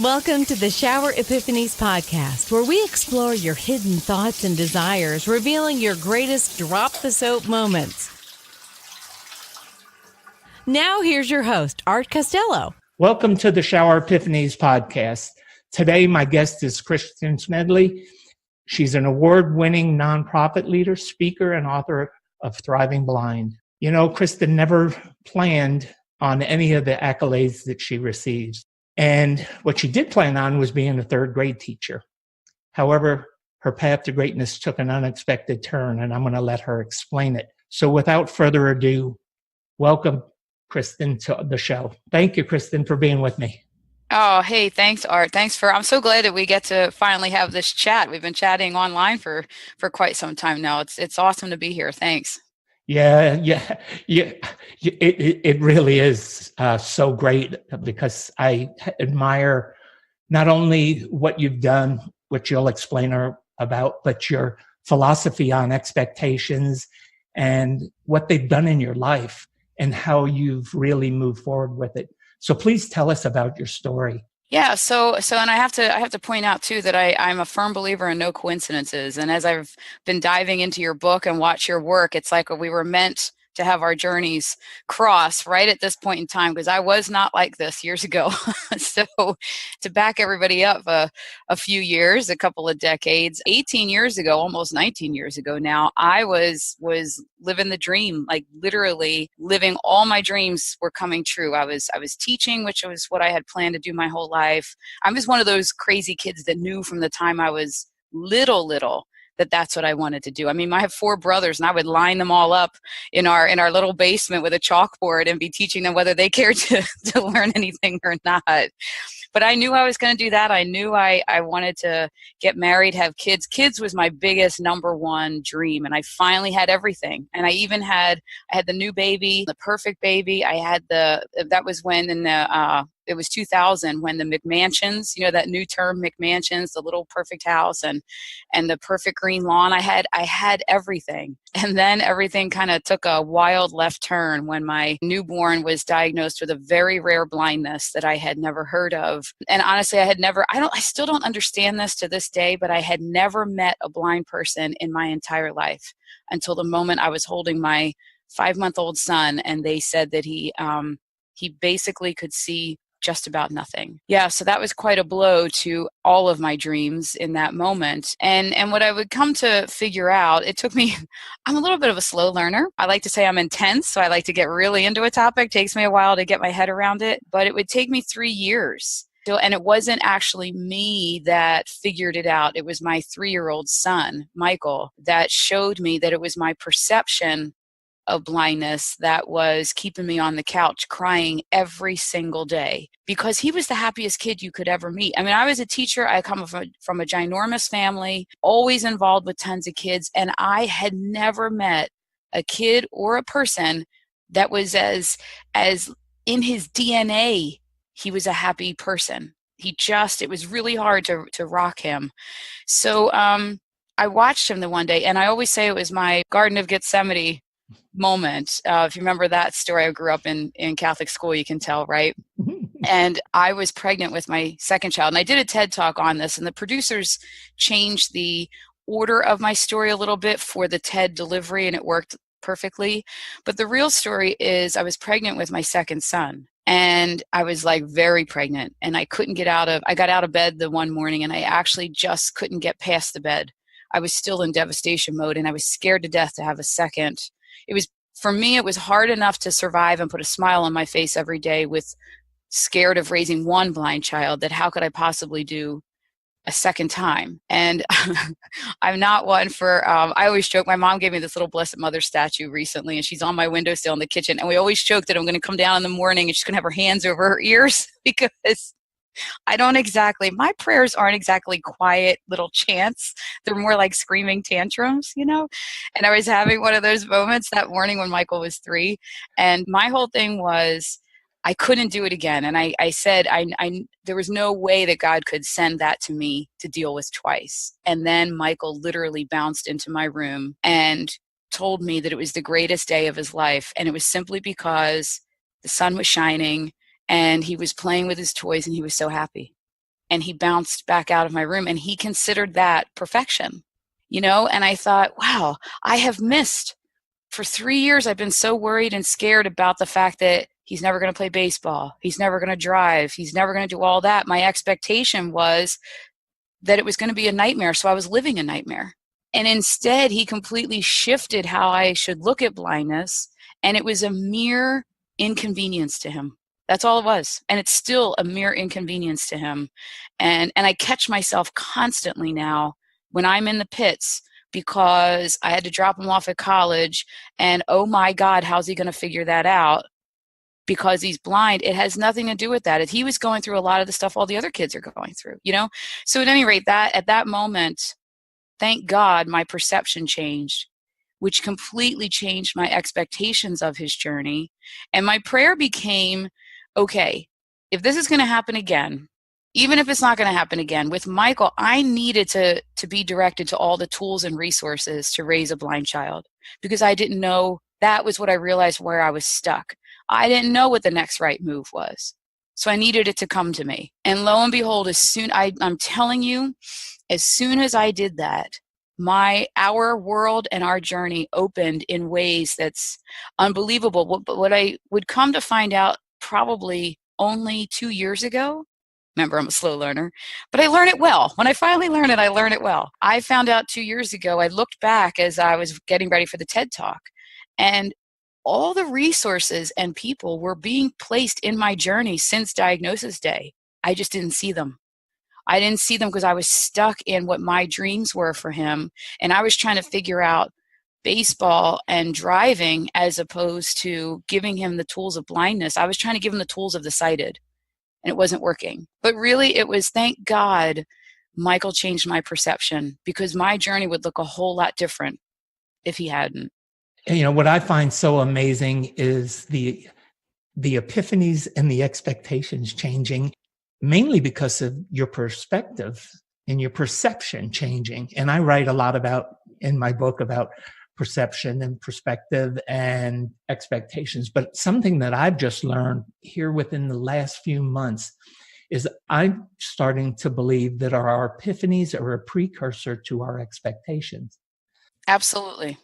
Welcome to the Shower Epiphanies podcast, where we explore your hidden thoughts and desires, revealing your greatest drop the soap moments. Now here's your host, Art Costello. Welcome to the Shower Epiphanies podcast. Today, my guest is Kristin Smedley. She's an award-winning nonprofit leader, speaker, and author of Thriving Blind. You know, Kristin never planned on any of the accolades that she receives. And what she did plan on was being a third grade teacher. However, her path to greatness took an unexpected turn, and I'm going to let her explain it. So without further ado, welcome, Kristin, to the show. Thank you, Kristin, for being with me. Oh, hey, thanks, Art. I'm so glad that we get to finally have this chat. We've been chatting online for quite some time now. It's awesome to be here. Thanks. Yeah. It really is so great because I admire not only what you've done, which you'll explain about, but your philosophy on expectations and what they've done in your life and how you've really moved forward with it. So please tell us about your story. Yeah, so and I have to point out too that I'm a firm believer in no coincidences. And as I've been diving into your book and watch your work, it's like we were meant to have our journeys cross right at this point in time, because I was not like this years ago. So to back everybody up a few years, a couple of decades, 18 years ago, almost 19 years ago now, I was living the dream, like literally living. All my dreams were coming true. I was teaching, which was what I had planned to do my whole life. I was one of those crazy kids that knew from the time I was little that's what I wanted to do. I mean, I have 4 brothers, and I would line them all up in our little basement with a chalkboard and be teaching them whether they cared to learn anything or not. But I knew I was going to do that. I knew I wanted to get married, have kids. Kids was my biggest number one dream, and I finally had everything. And I had the new baby, the perfect baby. That was when it was 2000 when the McMansions, that new term McMansions, the little perfect house and the perfect green lawn. I had everything. And then everything kind of took a wild left turn when my newborn was diagnosed with a very rare blindness that I had never heard of. And honestly, I still don't understand this to this day, but I had never met a blind person in my entire life until the moment I was holding my 5-month-old son, and they said that he basically could see just about nothing. Yeah, so that was quite a blow to all of my dreams in that moment. And what I would come to figure out, it took me, I'm a little bit of a slow learner. I like to say I'm intense, so I like to get really into a topic. It takes me a while to get my head around it, but it would take me 3 years. And it wasn't actually me that figured it out. It was my 3-year-old son, Michael, that showed me that it was my perception of blindness that was keeping me on the couch crying every single day, because he was the happiest kid you could ever meet. I mean, I was a teacher. I come from a ginormous family, always involved with tons of kids, and I had never met a kid or a person that was as in his DNA, he was a happy person. It was really hard to rock him. So I watched him the one day, and I always say it was my Garden of Gethsemane moment. If you remember that story, I grew up in Catholic school, you can tell, right? And I was pregnant with my second child, and I did a TED Talk on this, and the producers changed the order of my story a little bit for the TED delivery, and it worked perfectly. But the real story is I was pregnant with my second son, and I was like very pregnant, and I got out of bed the one morning, and I actually just couldn't get past the bed. I was still in devastation mode, and I was scared to death to have a second. For me, it was hard enough to survive and put a smile on my face every day with scared of raising one blind child, that how could I possibly do a second time? And I'm not one for, I always joke, my mom gave me this little Blessed Mother statue recently, and she's on my windowsill in the kitchen. And we always joke that I'm going to come down in the morning and she's going to have her hands over her ears, because my prayers aren't exactly quiet little chants. They're more like screaming tantrums, And I was having one of those moments that morning when Michael was 3. And my whole thing was, I couldn't do it again. And I said, there was no way that God could send that to me to deal with twice. And then Michael literally bounced into my room and told me that it was the greatest day of his life. And it was simply because the sun was shining and he was playing with his toys and he was so happy. and he bounced back out of my room, and he considered that perfection, and I thought, wow, I have missed. For 3 years, I've been so worried and scared about the fact that he's never going to play baseball. He's never going to drive. He's never going to do all that. My expectation was that it was going to be a nightmare, so I was living a nightmare. And instead, he completely shifted how I should look at blindness, and it was a mere inconvenience to him. That's all it was. And it's still a mere inconvenience to him. And I catch myself constantly now when I'm in the pits because I had to drop him off at college, and oh my God, how's he going to figure that out? Because he's blind. It has nothing to do with that. He was going through a lot of the stuff all the other kids are going through, So at any rate, at that moment, thank God my perception changed, which completely changed my expectations of his journey. And my prayer became, okay, if this is going to happen again, even if it's not going to happen again, with Michael, I needed to be directed to all the tools and resources to raise a blind child, because I didn't know. That was what I realized, where I was stuck. I didn't know what the next right move was. So I needed it to come to me. And lo and behold, I'm telling you, as soon as I did that, our world and our journey opened in ways that's unbelievable. But what I would come to find out probably only 2 years ago, remember, I'm a slow learner, but I learn it well. When I finally learn it, I learn it well. I found out 2 years ago, I looked back as I was getting ready for the TED Talk, and all the resources and people were being placed in my journey since diagnosis day. I just didn't see them. I didn't see them because I was stuck in what my dreams were for him. And I was trying to figure out baseball and driving as opposed to giving him the tools of blindness. I was trying to give him the tools of the sighted, and it wasn't working. But really, it was, thank God, Michael changed my perception, because my journey would look a whole lot different if he hadn't. What I find so amazing is the epiphanies and the expectations changing, mainly because of your perspective and your perception changing. And I write a lot in my book about perception and perspective and expectations. But something that I've just learned here within the last few months is I'm starting to believe that our epiphanies are a precursor to our expectations. Absolutely.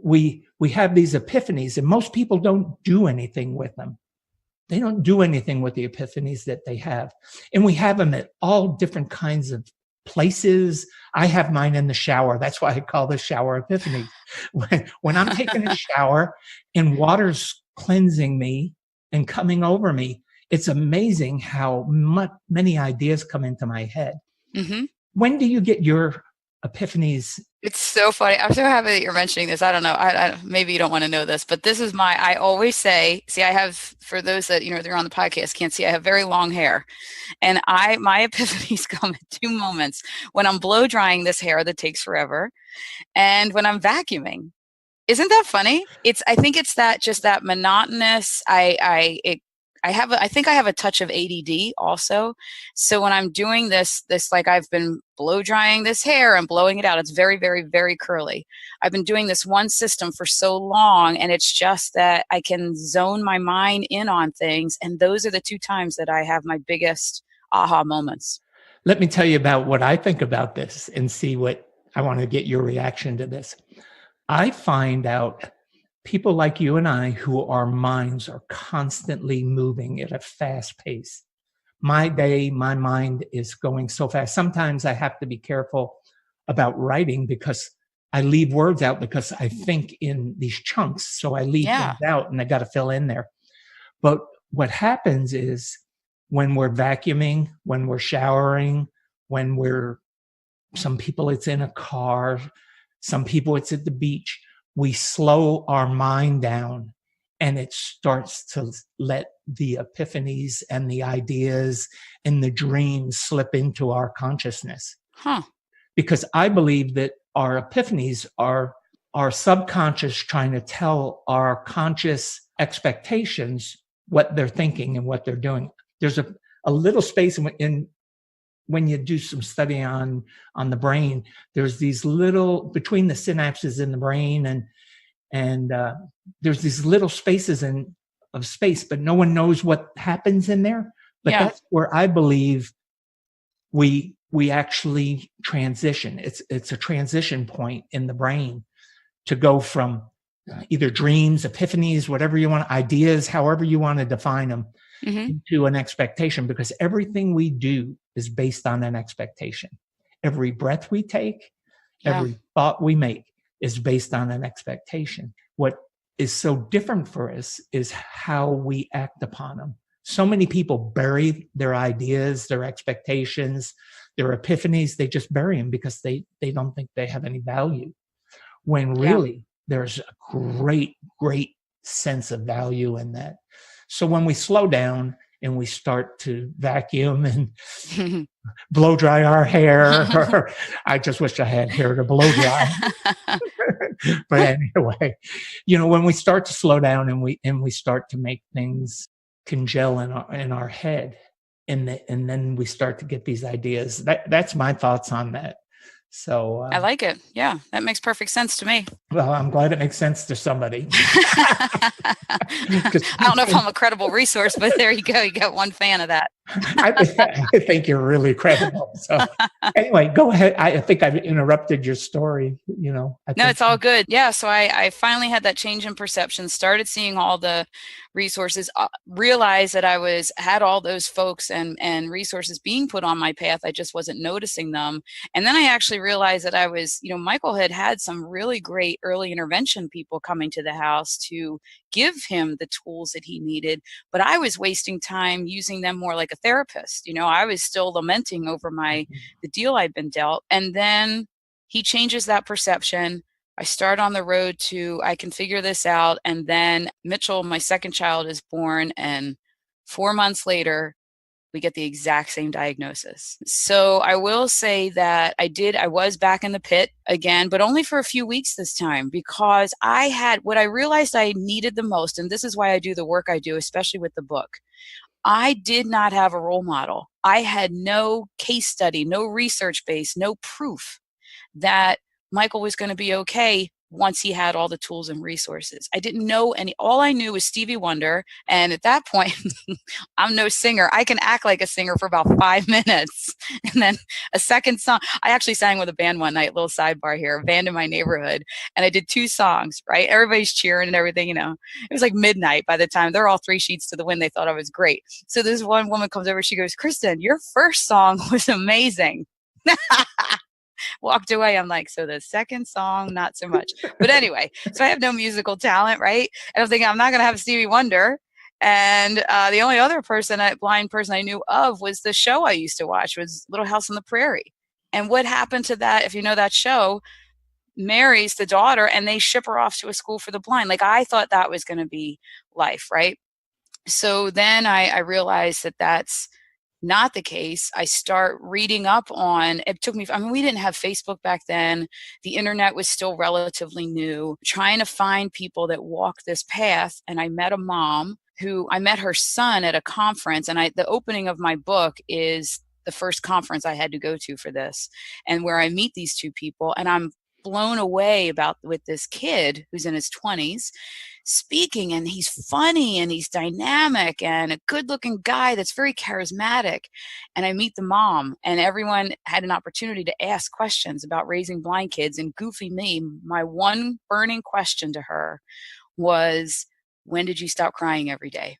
We have these epiphanies, and most people don't do anything with them. They don't do anything with the epiphanies that they have. And we have them at all different kinds of places. I have mine in the shower. That's why I call the shower epiphany. When I'm taking a shower and water's cleansing me and coming over me, it's amazing how many ideas come into my head. Mm-hmm. When do you get your epiphanies? It's so funny. I'm so happy that you're mentioning this. I don't know. I maybe you don't want to know this, but this is I always say, see, I have, for those that, they're on the podcast, can't see, I have very long hair, and my epiphanies come at 2 moments: when I'm blow drying this hair that takes forever, and when I'm vacuuming. Isn't that funny? I think it's that monotonous. I think I have a touch of ADD also. So when I'm doing this, like, I've been blow drying this hair and blowing it out, it's very, very, very curly. I've been doing this one system for so long, and it's just that I can zone my mind in on things. And those are the 2 times that I have my biggest aha moments. Let me tell you about what I think about this and see what I want to get your reaction to this. I find out people like you and I, who our minds are constantly moving at a fast pace. My mind is going so fast. Sometimes I have to be careful about writing because I leave words out because I think in these chunks. So I leave things out and I got to fill in there. But what happens is when we're vacuuming, when we're showering, some people it's in a car, some people it's at the beach, we slow our mind down, and it starts to let the epiphanies and the ideas and the dreams slip into our consciousness. Because I believe that our epiphanies are our subconscious trying to tell our conscious expectations what they're thinking and what they're doing. There's a little space in when you do some study on the brain, there's these little, between the synapses in the brain and there's these little spaces of space, but no one knows what happens in there. But that's where I believe we actually transition. It's a transition point in the brain to go from either dreams, epiphanies, whatever you want, ideas, however you want to define them, into an expectation, because everything we do is based on an expectation. Every breath we take, every thought we make is based on an expectation. What is so different for us is how we act upon them. So many people bury their ideas, their expectations, their epiphanies. They just bury them because they don't think they have any value. When really there's a great, great sense of value in that. So when we slow down and we start to vacuum and blow dry our hair, or I just wish I had hair to blow dry. But anyway, when we start to slow down and we start to make things congeal in our head, and then we start to get these ideas. That's my thoughts on that. So I like it. Yeah, that makes perfect sense to me. Well, I'm glad it makes sense to somebody. I don't know if I'm a credible resource, but there you go. You got one fan of that. I think you're really credible. So anyway, go ahead. I think I've interrupted your story. No, it's all good. Yeah. So I finally had that change in perception, started seeing all the resources, realized that I had all those folks and resources being put on my path. I just wasn't noticing them. And then I actually realized that Michael had some really great early intervention people coming to the house to give him the tools that he needed, but I was wasting time using them more like a therapist. I was still lamenting over the deal I'd been dealt. And then he changes that perception. I start on the road to, I can figure this out. And then Mitchell, my second child, is born. And 4 months later, we get the exact same diagnosis. So I will say that I was back in the pit again, but only for a few weeks this time, because I had what I realized I needed the most. And this is why I do the work I do, especially with the book. I did not have a role model. I had no case study, no research base, no proof that Michael was going to be okay once he had all the tools and resources. I didn't know all I knew was Stevie Wonder. And at that point, I'm no singer. I can act like a singer for about 5 minutes. And then a second song, I actually sang with a band one night, little sidebar here, a band in my neighborhood. And I did 2 songs, right? Everybody's cheering and everything, It was like midnight by the time they're all 3 sheets to the wind. They thought I was great. So this one woman comes over, she goes, "Kristin, your first song was amazing." Walked away. I'm like, so the second song, not so much. But anyway, so I have no musical talent, right? And I'm thinking I'm not going to have Stevie Wonder. And the only other blind person I knew of was the show I used to watch, was Little House on the Prairie. And what happened to that, if you know that show, marries the daughter and they ship her off to a school for the blind. Like, I thought that was going to be life, right? So then I realized that that's not the case. I start reading up on, it took me, we didn't have Facebook back then. The internet was still relatively new, trying to find people that walk this path. And I met a mom I met her son at a conference. And the opening of my book is the first conference I had to go to for this, and where I meet these 2 people. And I'm blown away with this kid who's in his 20s speaking, and he's funny and he's dynamic and a good-looking guy that's very charismatic. And I meet the mom, and everyone had an opportunity to ask questions about raising blind kids. And goofy me, my one burning question to her was, "When did you stop crying every day?"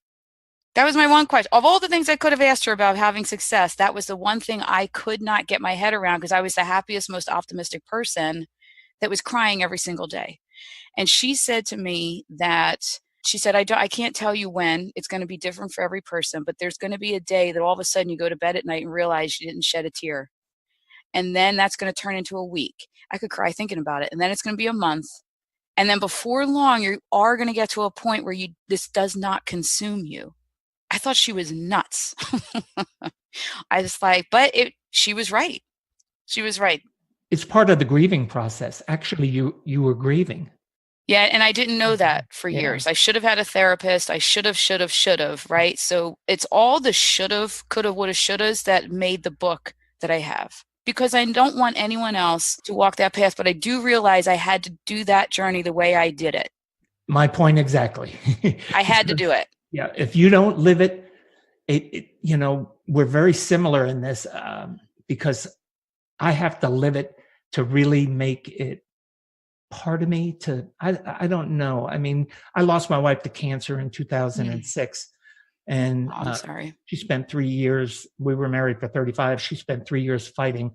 That was my one question. Of all the things I could have asked her about having success, that was the one thing I could not get my head around, because I was the happiest, most optimistic person that was crying every single day. And she said to me I can't tell you when. It's going to be different for every person, but there's going to be a day that all of a sudden you go to bed at night and realize you didn't shed a tear. And then that's going to turn into a week. I could cry thinking about it. And then it's going to be a month. And then before long, you are going to get to a point where this does not consume you. I thought she was nuts. I was like, she was right. She was right. It's part of the grieving process. Actually, you were grieving. Yeah, and I didn't know that for years. I should have had a therapist. I should have, right? So it's all the should have, could have, would have, should have that made the book that I have. Because I don't want anyone else to walk that path, but I do realize I had to do that journey the way I did it. My point exactly. I had to do it. Yeah, if you don't live it, we're very similar in this. because I have to live it to really make it part of me. I don't know. I mean, I lost my wife to cancer in 2006, and I'm sorry. she spent 3 years. We were married for 35. She spent 3 years fighting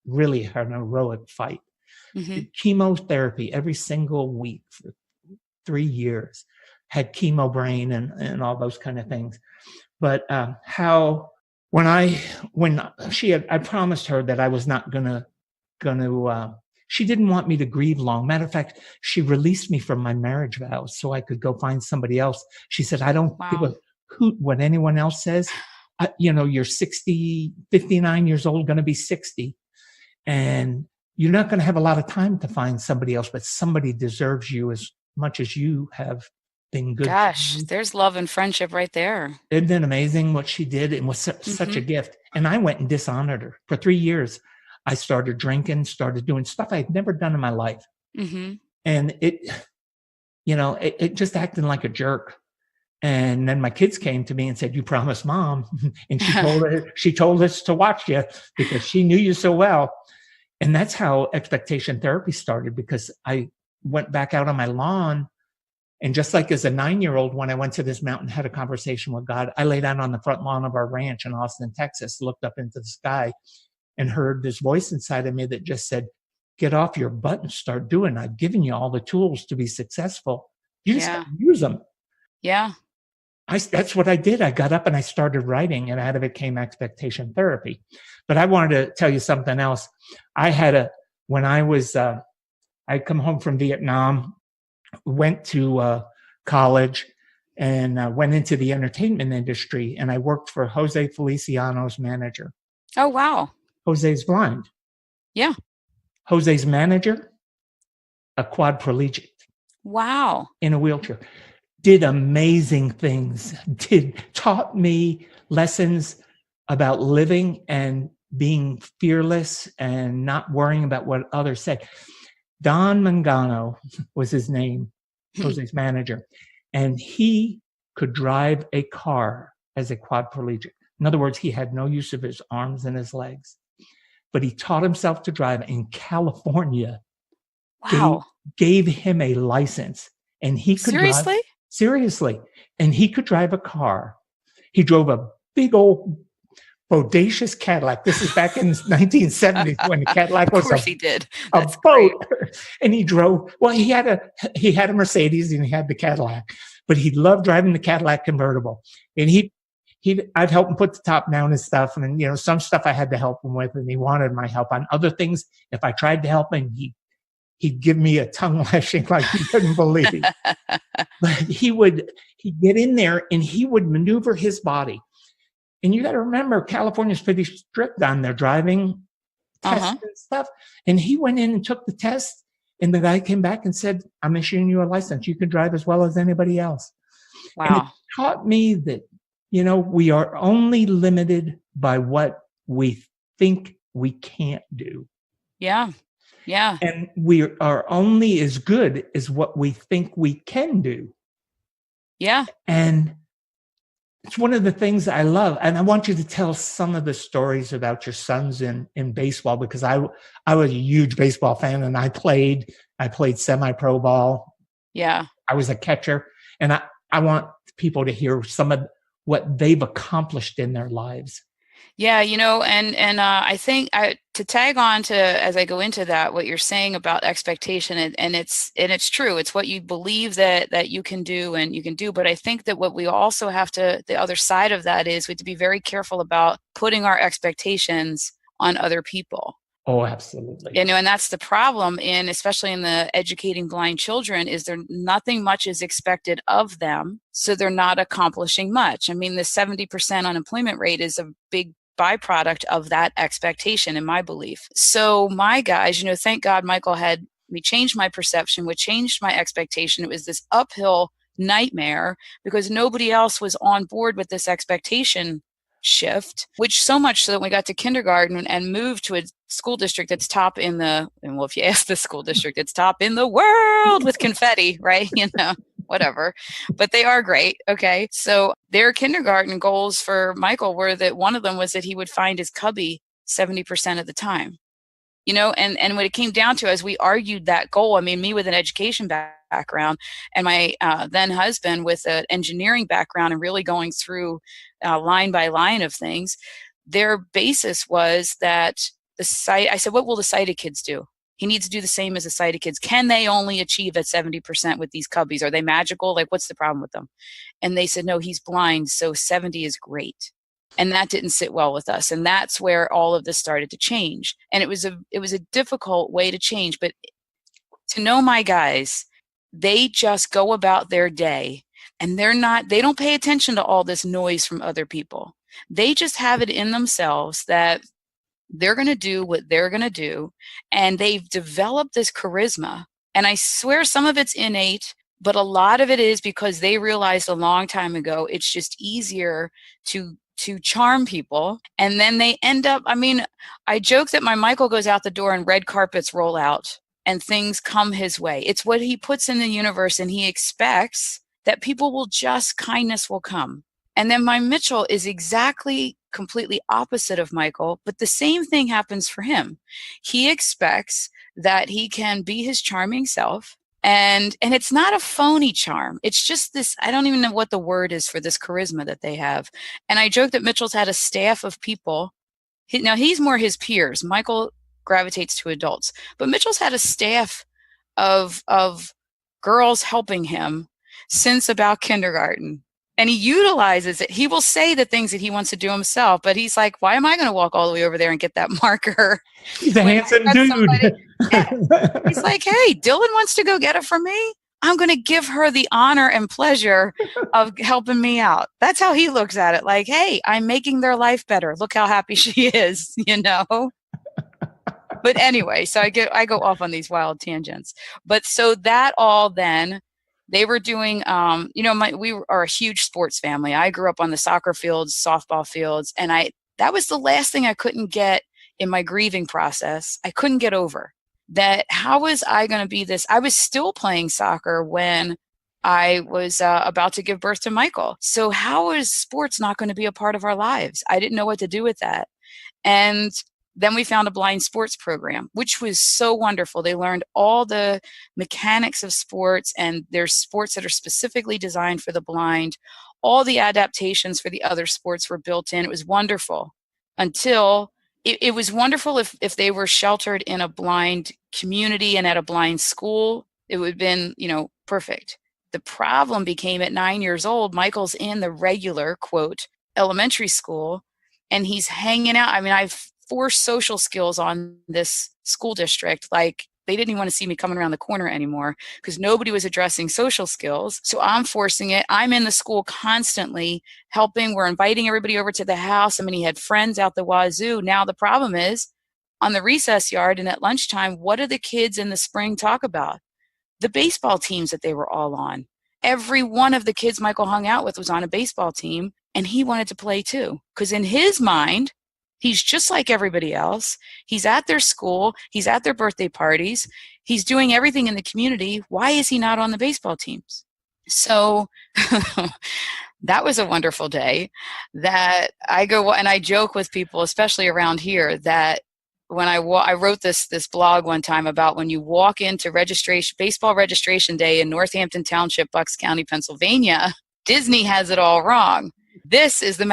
really an heroic fight. Did chemotherapy every single week for 3 years, had chemo brain and all those kind of things. But I promised her that I was not gonna she didn't want me to grieve long. Matter of fact, she released me from my marriage vows so I could go find somebody else. She said, I don't give a hoot what anyone else says. You're 59 years old, going to be 60. And you're not going to have a lot of time to find somebody else, but somebody deserves you as much as you have been good. Gosh, there's love and friendship right there. Isn't it amazing what she did? It was such a gift. And I went and dishonored her. For 3 years, I started drinking, started doing stuff I had never done in my life. And it just acting like a jerk. And then my kids came to me and said, you promised Mom. And she told us to watch you because she knew you so well. And that's how expectation therapy started, because I went back out on my lawn. And just like as a 9-year-old, when I went to this mountain, had a conversation with God, I lay down on the front lawn of our ranch in Austin, Texas, looked up into the sky and heard this voice inside of me that just said, get off your butt and start doing. I've given you all the tools to be successful. You just have to use them. Yeah. That's what I did. I got up and I started writing, and out of it came expectation therapy. But I wanted to tell you something else. I'd come home from Vietnam, went to college, and went into the entertainment industry, and I worked for Jose Feliciano's manager. Oh, wow. Jose's blind. Yeah. Jose's manager, a quadriplegic. Wow. In a wheelchair. Did amazing things. Taught me lessons about living and being fearless and not worrying about what others say. Don Mangano was his name, Jose's manager. And he could drive a car as a quadriplegic. In other words, he had no use of his arms and his legs. But he taught himself to drive in California. Wow. Gave him a license. And he could drive. Seriously. And he could drive a car. He drove a big old bodacious Cadillac. This is back in the 1970s when the Cadillac was a boat. And he drove, he had a Mercedes and he had the Cadillac, but he loved driving the Cadillac convertible. And I've helped him put the top down and stuff. And, some stuff I had to help him with, and he wanted my help on other things. If I tried to help him, he'd give me a tongue lashing like he couldn't believe. But he'd get in there and he would maneuver his body. And you got to remember, California's pretty strict on their driving tests and stuff. And he went in and took the test, and the guy came back and said, I'm issuing you a license. You can drive as well as anybody else. Wow. And it taught me that, we are only limited by what we think we can't do. Yeah. Yeah. And we are only as good as what we think we can do. Yeah. And it's one of the things I love. And I want you to tell some of the stories about your sons in baseball, because I was a huge baseball fan, and I played semi-pro ball. Yeah. I was a catcher. And I want people to hear some of what they've accomplished in their lives. Yeah, and I think to tag on to, as I go into that, what you're saying about expectation, and it's true. It's what you believe that you can do and you can do. But I think that what we also have to, the other side of that is we have to be very careful about putting our expectations on other people. Oh, absolutely. And that's the problem especially in the educating blind children, is there nothing much is expected of them. So they're not accomplishing much. I mean, the 70% unemployment rate is a big byproduct of that expectation, in my belief. So my guys, thank God Michael had me change my perception, which changed my expectation. It was this uphill nightmare because nobody else was on board with this expectation shift, which so much so that we got to kindergarten and moved to a school district that's top in the, and well, if you ask the school district, it's top in the world with confetti, right? whatever, but they are great. Okay. So their kindergarten goals for Michael were that one of them was that he would find his cubby 70% of the time. And when it came down to, as we argued that goal, I mean, me with an education background and my then husband with an engineering background and really going through line by line of things, their basis was that I said, what will the sighted kids do? He needs to do the same as the sighted kids. Can they only achieve at 70% with these cubbies? Are they magical? Like, what's the problem with them? And they said, no, he's blind, so 70 is great. And that didn't sit well with us. And that's where all of this started to change. And it was a difficult way to change. But to know my guys, they just go about their day and they don't pay attention to all this noise from other people. They just have it in themselves that they're going to do what they're going to do. And they've developed this charisma. And I swear some of it's innate, but a lot of it is because they realized a long time ago, it's just easier to charm people. And then they end up, I mean, I joke that my Michael goes out the door and red carpets roll out and things come his way. It's what he puts in the universe, and he expects that kindness will come. And then my Mitchell is exactly completely opposite of Michael, but the same thing happens for him. He expects that he can be his charming self. And it's not a phony charm. It's just this, I don't even know what the word is for this charisma that they have. And I joke that Mitchell's had a staff of people. Now he's more his peers. Michael gravitates to adults, but Mitchell's had a staff of girls helping him since about kindergarten. And he utilizes it. He will say the things that he wants to do himself, but he's like, why am I going to walk all the way over there and get that marker? He's a handsome dude. Yeah. He's like, hey, Dylan wants to go get it for me. I'm going to give her the honor and pleasure of helping me out. That's how he looks at it. Like, hey, I'm making their life better. Look how happy she is, But anyway, so I go off on these wild tangents. But so that all then, they were doing, we are a huge sports family. I grew up on the soccer fields, softball fields, and that was the last thing I couldn't get in my grieving process. I couldn't get over that. How was I going to be this? I was still playing soccer when I was about to give birth to Michael. So how is sports not going to be a part of our lives? I didn't know what to do with that. And then we found a blind sports program, which was so wonderful. They learned all the mechanics of sports, and there's sports that are specifically designed for the blind. All the adaptations for the other sports were built in. It was wonderful until it was wonderful if they were sheltered in a blind community and at a blind school. It would have been, perfect. The problem became at 9 years old, Michael's in the regular, quote, elementary school, and he's hanging out. I mean, I've forced social skills on this school district. Like, they didn't even want to see me coming around the corner anymore because nobody was addressing social skills. So I'm forcing it. I'm in the school constantly helping. We're inviting everybody over to the house. I mean, he had friends out the wazoo. Now the problem is, on the recess yard and at lunchtime, what do the kids in the spring talk about? The baseball teams that they were all on. Every one of the kids Michael hung out with was on a baseball team, and he wanted to play too. Because in his mind, he's just like everybody else. He's at their school. He's at their birthday parties. He's doing everything in the community. Why is he not on the baseball teams? So that was a wonderful day that I go, and I joke with people, especially around here, that when I wrote this blog one time about when you walk into baseball registration day in Northampton Township, Bucks County, Pennsylvania, Disney has it all wrong. This is the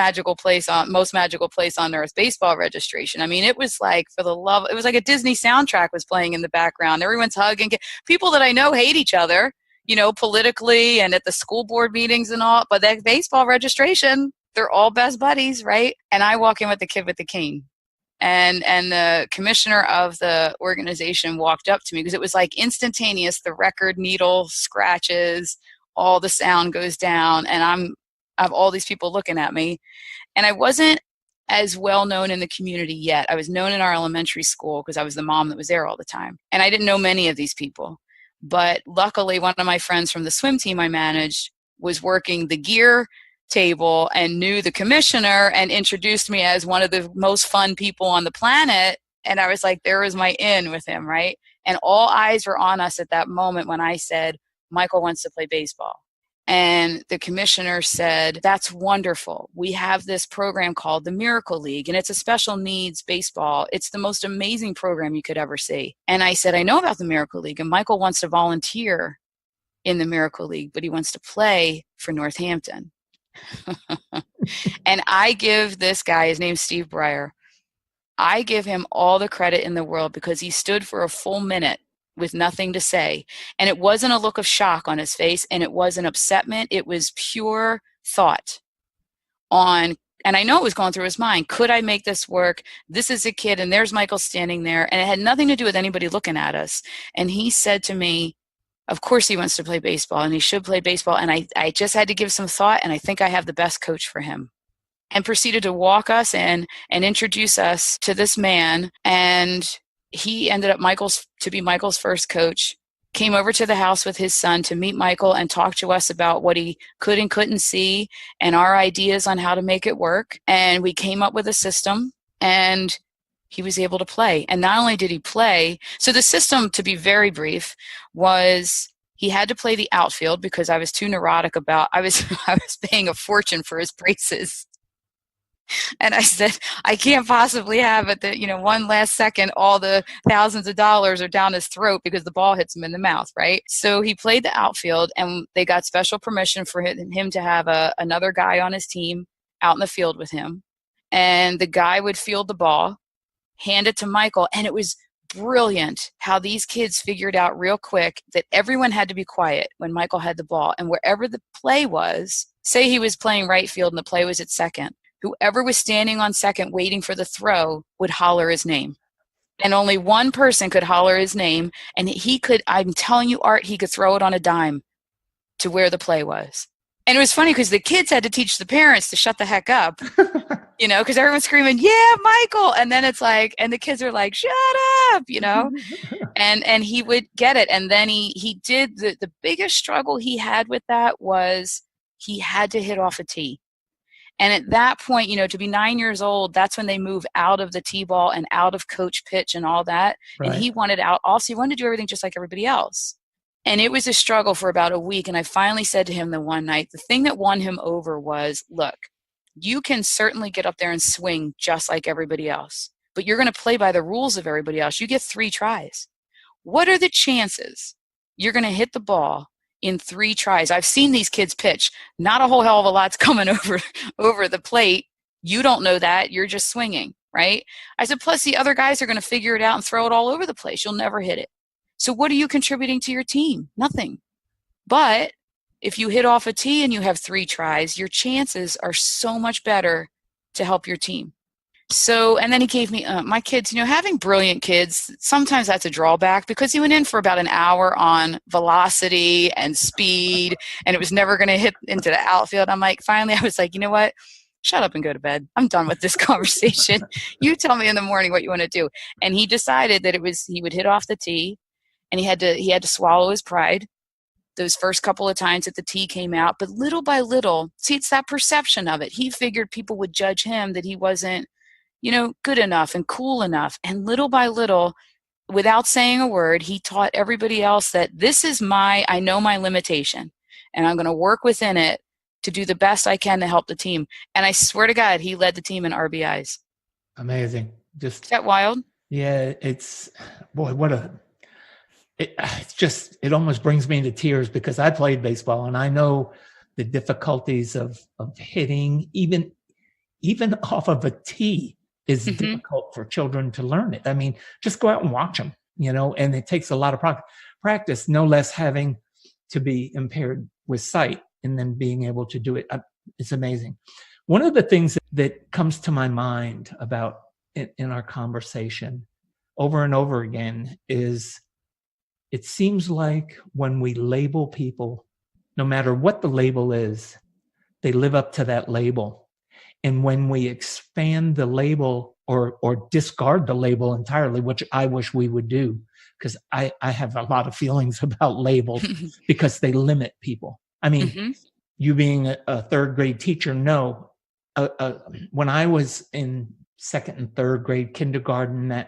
most magical place on earth, baseball registration. I mean, it was like, it was like a Disney soundtrack was playing in the background. Everyone's hugging. People that I know hate each other, politically and at the school board meetings and all, but that baseball registration, they're all best buddies, right? And I walk in with the kid with the cane. And the commissioner of the organization walked up to me because it was like instantaneous. The record needle scratches, all the sound goes down, and I have all these people looking at me. And I wasn't as well known in the community yet. I was known in our elementary school because I was the mom that was there all the time. And I didn't know many of these people. But luckily, one of my friends from the swim team I managed was working the gear table and knew the commissioner and introduced me as one of the most fun people on the planet. And I was like, there was my in with him, right? And all eyes were on us at that moment when I said, Michael wants to play baseball. And the commissioner said, that's wonderful. We have this program called the Miracle League, and it's a special needs baseball. It's the most amazing program you could ever see. And I said, I know about the Miracle League, and Michael wants to volunteer in the Miracle League, but he wants to play for Northampton. And I give this guy, his name's Steve Breyer, I give him all the credit in the world because he stood for a full minute with nothing to say. And it wasn't a look of shock on his face, and it wasn't upsetment. It was pure thought on, and I know it was going through his mind, could I make this work? This is a kid, and there's Michael standing there, and it had nothing to do with anybody looking at us. And he said to me, of course he wants to play baseball, and he should play baseball. And I just had to give some thought, and I think I have the best coach for him. And proceeded to walk us in and introduce us to this man. And he ended up to be Michael's first coach, came over to the house with his son to meet Michael and talk to us about what he could and couldn't see and our ideas on how to make it work. And we came up with a system, and he was able to play. And not only did he play, so the system, to be very brief, was he had to play the outfield because I was too neurotic about, I was paying a fortune for his braces. And I said, I can't possibly have it that, one last second, all the thousands of dollars are down his throat because the ball hits him in the mouth, right? So he played the outfield, and they got special permission for him to have another guy on his team out in the field with him. And the guy would field the ball, hand it to Michael, and it was brilliant how these kids figured out real quick that everyone had to be quiet when Michael had the ball. And wherever the play was, say he was playing right field and the play was at second, whoever was standing on second waiting for the throw would holler his name. And only one person could holler his name. And he could, I'm telling you, Art, he could throw it on a dime to where the play was. And it was funny because the kids had to teach the parents to shut the heck up, because everyone's screaming, yeah, Michael. And then it's like, and the kids are like, shut up, and he would get it. And then he did, the biggest struggle he had with that was he had to hit off a tee. And at that point, to be 9 years old, that's when they move out of the T-ball and out of coach pitch and all that. Right. And he wanted out. Also, he wanted to do everything just like everybody else. And it was a struggle for about a week. And I finally said to him the one night, the thing that won him over was, look, you can certainly get up there and swing just like everybody else, but you're going to play by the rules of everybody else. You get 3 tries. What are the chances you're going to hit the ball in 3 tries? I've seen these kids pitch. Not a whole hell of a lot's coming over the plate. You don't know that. You're just swinging, right? I said, plus the other guys are going to figure it out and throw it all over the place. You'll never hit it. So what are you contributing to your team? Nothing. But if you hit off a tee and you have 3 tries, your chances are so much better to help your team. So, and then he gave me, my kids, having brilliant kids, sometimes that's a drawback because he went in for about an hour on velocity and speed, and it was never going to hit into the outfield. Finally, I was like, you know what? Shut up and go to bed. I'm done with this conversation. You tell me in the morning what you want to do. And he decided that he would hit off the tee, and he had to swallow his pride those first couple of times that the tee came out. But little by little, see, it's that perception of it. He figured people would judge him that he wasn't, good enough and cool enough. And little by little, without saying a word, he taught everybody else that this is I know my limitation, and I'm going to work within it to do the best I can to help the team. And I swear to God, he led the team in RBIs. Amazing. Is that wild? Yeah, it almost brings me to tears because I played baseball and I know the difficulties of hitting, even off of a tee is difficult for children to learn it. Just go out and watch them, and it takes a lot of practice, no less having to be impaired with sight and then being able to do it. It's amazing. One of the things that comes to my mind about in our conversation over and over again is it seems like when we label people, no matter what the label is, they live up to that label. And when we expand the label or discard the label entirely, which I wish we would do, because I have a lot of feelings about labels because they limit people. You being a 3rd grade teacher, no. When I was in 2nd and 3rd grade kindergarten,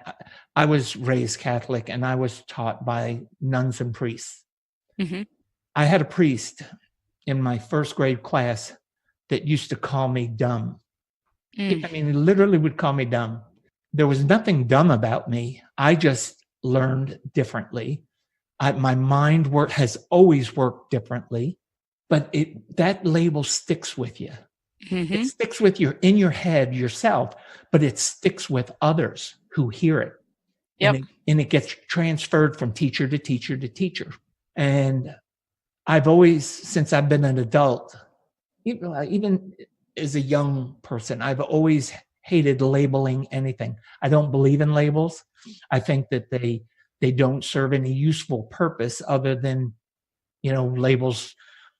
I was raised Catholic and I was taught by nuns and priests. I had a priest in my first grade class that used to call me dumb. I mean, he literally would call me dumb. There was nothing dumb about me. I just learned differently. My mind has always worked differently, but that label sticks with you. It sticks with you in your head yourself, but it sticks with others who hear it. Yep. And it gets transferred from teacher to teacher to teacher. And I've always, since I've been an adult, even as a young person, I've always hated labeling anything. I don't believe in labels. I think that they don't serve any useful purpose other than, labels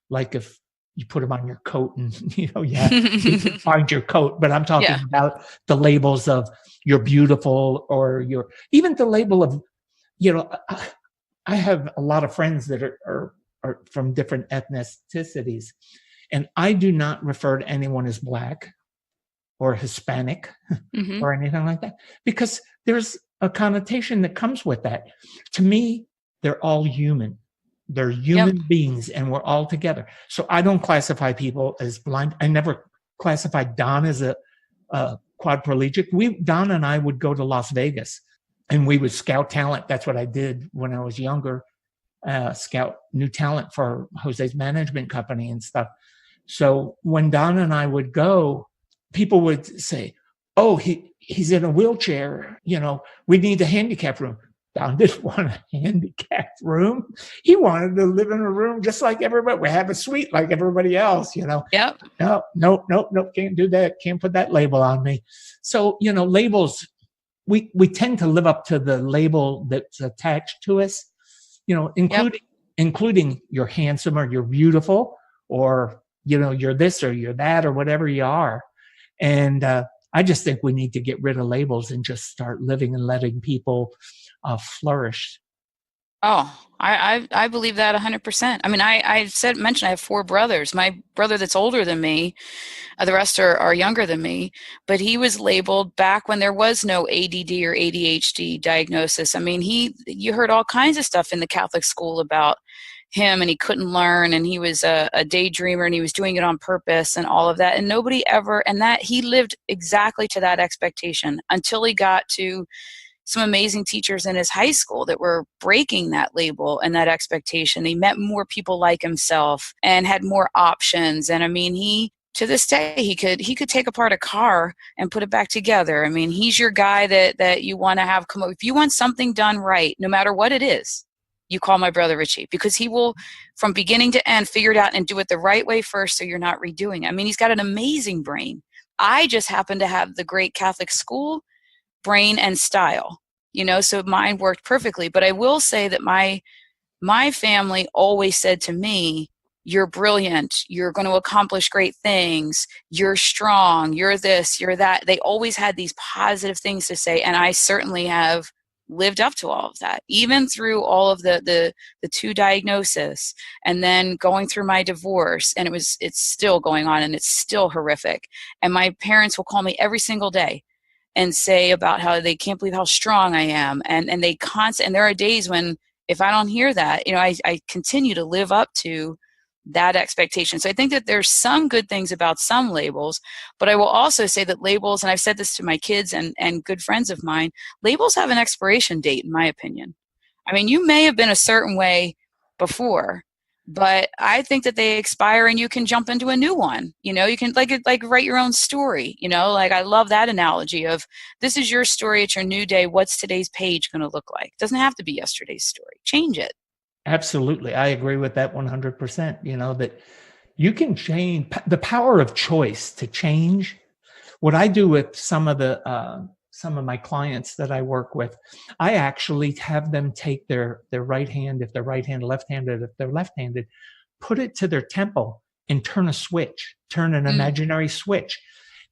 like if you put them on your coat and, you can find your coat. But I'm talking about the labels of you're beautiful or even the label of, I have a lot of friends that are from different ethnicities, and I do not refer to anyone as Black or Hispanic or anything like that, because there's a connotation that comes with that. To me, they're all human. They're human beings, and we're all together. So I don't classify people as blind. I never classified Don as a quadriplegic. Don and I would go to Las Vegas, and we would scout talent. That's what I did when I was younger, scout new talent for Jose's management company and stuff. So when Don and I would go, people would say, "Oh, he's in a wheelchair. We need a handicap room." Don didn't want a handicapped room. He wanted to live in a room just like everybody. We have a suite like everybody else, Yep. No, can't do that. Can't put that label on me. So, labels, we tend to live up to the label that's attached to us, including you're handsome or you're beautiful or, you're this or you're that or whatever you are. And I just think we need to get rid of labels and just start living and letting people flourish. Oh, I believe that 100%. I mean, I mentioned I have 4 brothers. My brother that's older than me, the rest are younger than me, but he was labeled back when there was no ADD or ADHD diagnosis. I mean, you heard all kinds of stuff in the Catholic school about him, and he couldn't learn, and he was a daydreamer, and he was doing it on purpose and all of that. And nobody ever, and that he lived exactly to that expectation until he got to some amazing teachers in his high school that were breaking that label and that expectation. He met more people like himself and had more options. And I mean, to this day, he could take apart a car and put it back together. I mean, he's your guy that you want to have come up. If you want something done right, no matter what it is, you call my brother Richie, because he will, from beginning to end, figure it out and do it the right way first so you're not redoing it. I mean, he's got an amazing brain. I just happen to have the great Catholic school brain and style, so mine worked perfectly. But I will say that my family always said to me, "You're brilliant, you're going to accomplish great things, you're strong, you're this, you're that." They always had these positive things to say, and I certainly have lived up to all of that, even through all of the 2 diagnoses, and then going through my divorce, and it's still going on, and it's still horrific. And my parents will call me every single day and say about how they can't believe how strong I am, and there are days when, if I don't hear that, I continue to live up to that expectation. So I think that there's some good things about some labels, but I will also say that labels, and I've said this to my kids and good friends of mine, labels have an expiration date, in my opinion. I mean, you may have been a certain way before, but I think that they expire and you can jump into a new one. You can like write your own story. Like I love that analogy of, this is your story, it's your new day. What's today's page going to look like? It doesn't have to be yesterday's story. Change it. Absolutely. I agree with that 100%. That you can change, the power of choice to change. What I do with some of my clients that I work with, I actually have them take their right hand, if they're right-handed, left-handed, if they're left-handed, put it to their temple and turn an imaginary switch.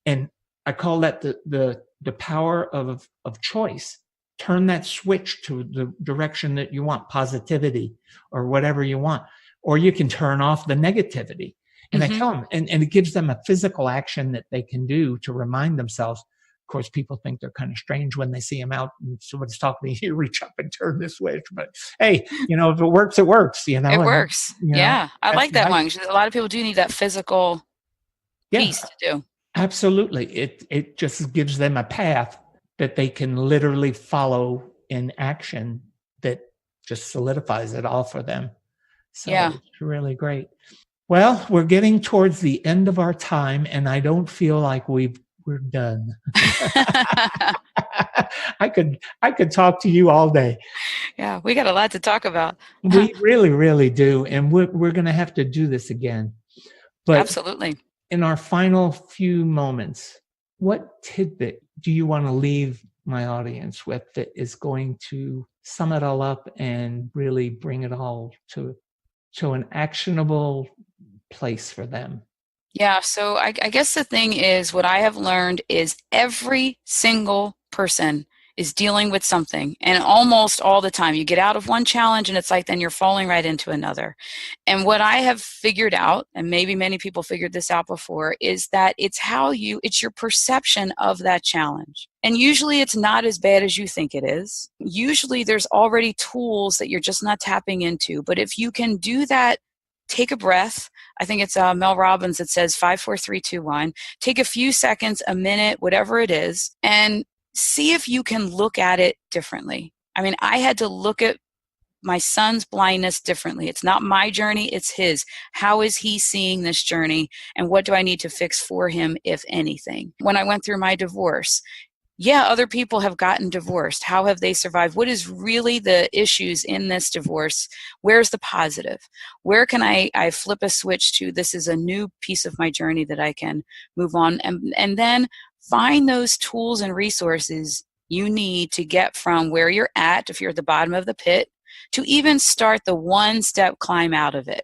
And I call that the power of choice. Turn that switch to the direction that you want, positivity or whatever you want. Or you can turn off the negativity. And I tell them, and it gives them a physical action that they can do to remind themselves, course, people think they're kind of strange when they see them out and somebody's talking to you, reach up and turn the switch. But hey, if it works, it works, It works. Yeah. I like that one. A lot of people do need that physical piece to do. Absolutely. It just gives them a path that they can literally follow in action that just solidifies it all for them. So it's really great. Well, we're getting towards the end of our time, and I don't feel like we're done. I could talk to you all day. Yeah, we got a lot to talk about. We really, really do, and we're going to have to do this again. But absolutely. In our final few moments, what tidbit do you want to leave my audience with that is going to sum it all up and really bring it all to an actionable place for them? Yeah, so I guess the thing is, what I have learned is every single person is dealing with something, and almost all the time you get out of one challenge and it's like then you're falling right into another. And what I have figured out, and maybe many people figured this out before, is that it's your perception of that challenge. And usually it's not as bad as you think it is. Usually there's already tools that you're just not tapping into. But if you can do that, take a breath. I think it's Mel Robbins that says 5, 4, 3, 2, 1. Take a few seconds, a minute, whatever it is, and see if you can look at it differently. I mean, I had to look at my son's blindness differently. It's not my journey, it's his. How is he seeing this journey, and what do I need to fix for him, if anything? When I went through my divorce, other people have gotten divorced. How have they survived? What is really the issues in this divorce? Where's the positive? Where can I flip a switch to, this is a new piece of my journey that I can move on? And then find those tools and resources you need to get from where you're at, if you're at the bottom of the pit, to even start the one-step climb out of it.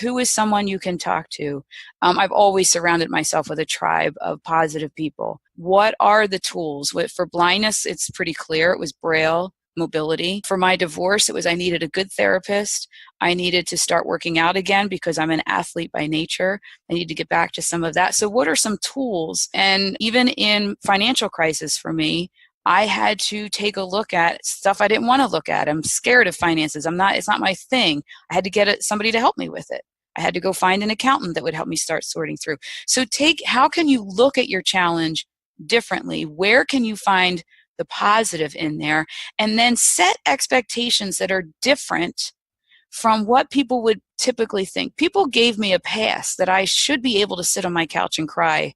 Who is someone you can talk to? I've always surrounded myself with a tribe of positive people. What are the tools? For blindness, it's pretty clear. It was Braille, mobility. For my divorce, it was I needed a good therapist. I needed to start working out again because I'm an athlete by nature. I need to get back to some of that. So what are some tools? And even in financial crisis for me, I had to take a look at stuff I didn't want to look at. I'm scared of finances. It's not my thing. I had to get somebody to help me with it. I had to go find an accountant that would help me start sorting through. So how can you look at your challenge differently? Where can you find the positive in there? And then set expectations that are different from what people would typically think. People gave me a pass that I should be able to sit on my couch and cry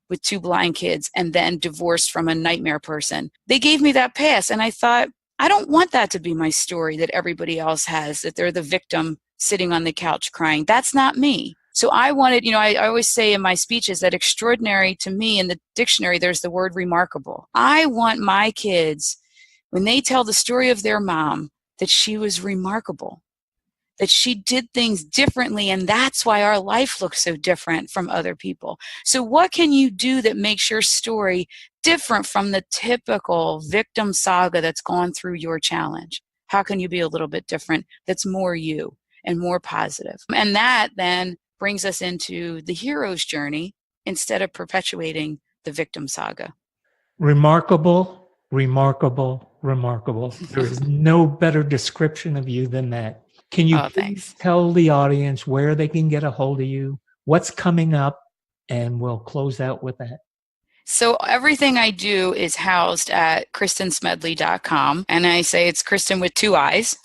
with 2 blind kids and then divorced from a nightmare person. They gave me that pass, and I thought, I don't want that to be my story that everybody else has, that they're the victim sitting on the couch crying. That's not me. So I wanted, I always say in my speeches that extraordinary, to me, in the dictionary, there's the word remarkable. I want my kids, when they tell the story of their mom, that she was remarkable, that she did things differently, and that's why our life looks so different from other people. So what can you do that makes your story different from the typical victim saga that's gone through your challenge? How can you be a little bit different that's more you and more positive? And that then brings us into the hero's journey instead of perpetuating the victim saga. Remarkable, remarkable, remarkable. There is no better description of you than that. Can you please tell the audience where they can get a hold of you, what's coming up, and we'll close out with that. So everything I do is housed at KristinSmedley.com, and I say it's Kristin with 2 eyes.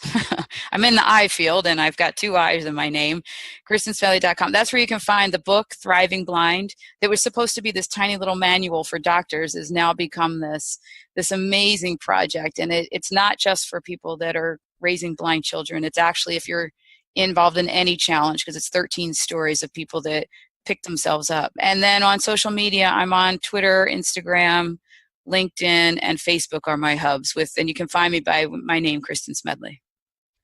I'm in the I field, and I've got 2 eyes in my name. KristinSmedley.com. That's where you can find the book, Thriving Blind, that was supposed to be this tiny little manual for doctors, has now become this amazing project. And it's not just for people that are raising blind children. It's actually if you're involved in any challenge, because it's 13 stories of people that pick themselves up. And then on social media, I'm on Twitter, Instagram, LinkedIn, and Facebook are my hubs and you can find me by my name, Kristin Smedley.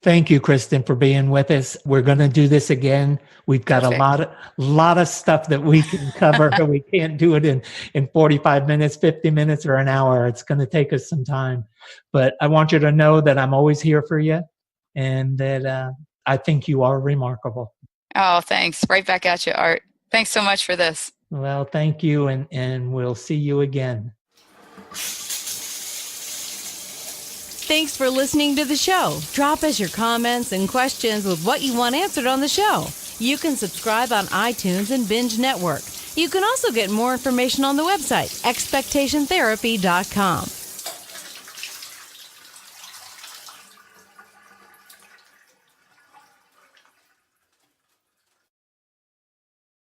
Thank you, Kristin, for being with us. We're going to do this again. We've got a lot of stuff that we can cover. We can't do it in 45 minutes, 50 minutes, or an hour. It's going to take us some time. But I want you to know that I'm always here for you, and that I think you are remarkable. Oh, thanks. Right back at you, Art. Thanks so much for this. Well, thank you, and we'll see you again. Thanks for listening to the show. Drop us your comments and questions with what you want answered on the show. You can subscribe on iTunes and Binge Network. You can also get more information on the website, expectationtherapy.com.